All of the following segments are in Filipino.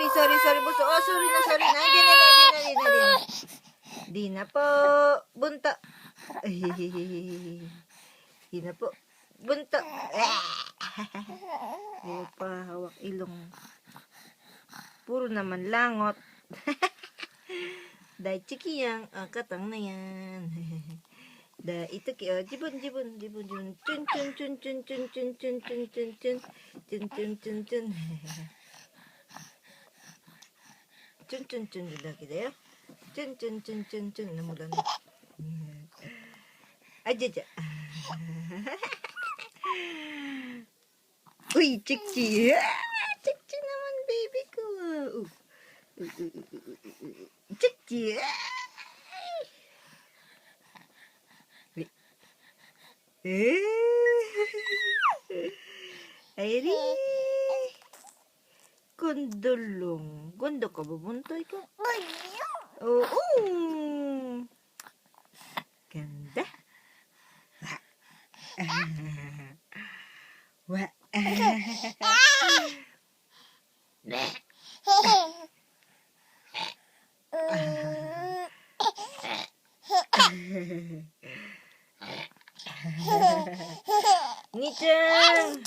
sorry, buso. Oh, sorry na. Hindi na. Di na po. Bunta. Di na po. Bunta. Ayaw pa, hawak ilong. Puro naman langot. Dahil chikiyang, katang na yan. Da ito ki jibun chunだけだよチュンなんもだねあじゃういチッチnaman baby koチッチAiri Kondolong Gondo ka babuntoy ka? Oo Ganda Wa Nichang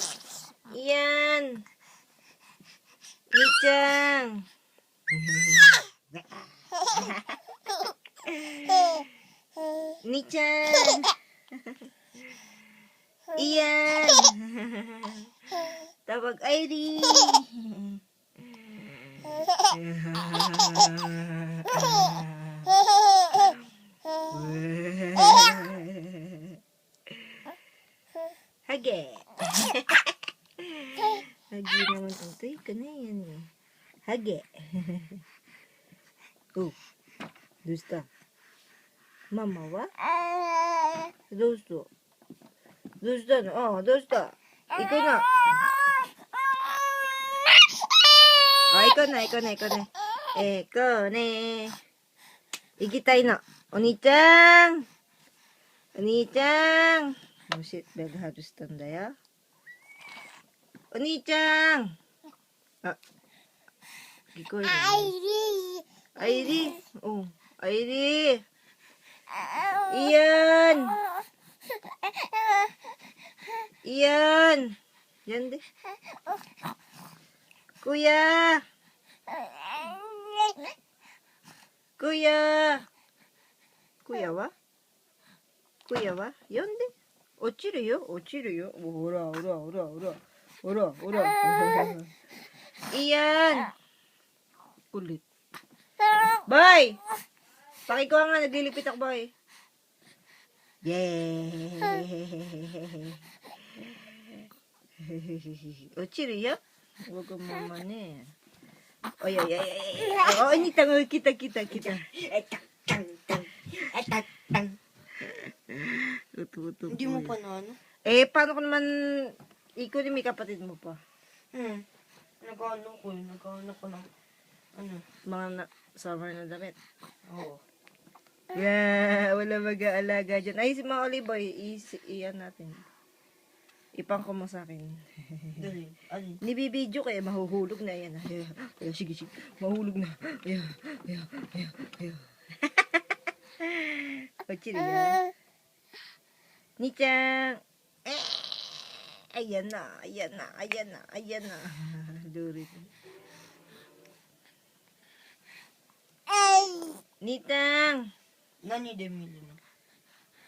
Iyan Nichang Nichang Iyan Tawag Airi Hage Hage naman ito ka na yan Hage Oh Dusta Mama wa? Dusta no? Oh, dusta Ikaw na ikaw na Ikitay na Oni-chan Oh shit, bel harus tanda ya. Oni-chan. Gikoy. Airi. Oh, Airi. Iyan. Yan deh. Kuya. Kuya wa? Yan deh. 落ちるよ。ほら。Iyan. Kulit. Bye! Pakikuha nga, naglilipit ako, bye. Yay! 落ちるよ。わがままね。おい。にたが来た。Hindi mo pa na ano? Paano ko naman ikunin may kapatid mo pa? Nagkaano ko ng Mga summer na damit. Oo. Yeah, wala mag-aalaga dyan. Ay, si mga Oliboy, iyan natin. Ipang ko mo sa akin. Dali. Ano? Nibibidyo kaya mahuhulog na yan. Ay, sige. Mahulog na. Ay. Ochiri yan. Nichang. Ayan na. Durit. Nitang. Nani Demilo na?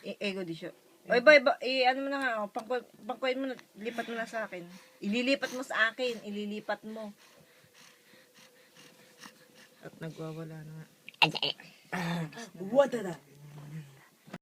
Ego di siya. Oy, bye. Ano mo na nga, pangkuhin mo na, lipat mo na sa akin. Ililipat mo sa akin, At nagwawala na nga. Wala na.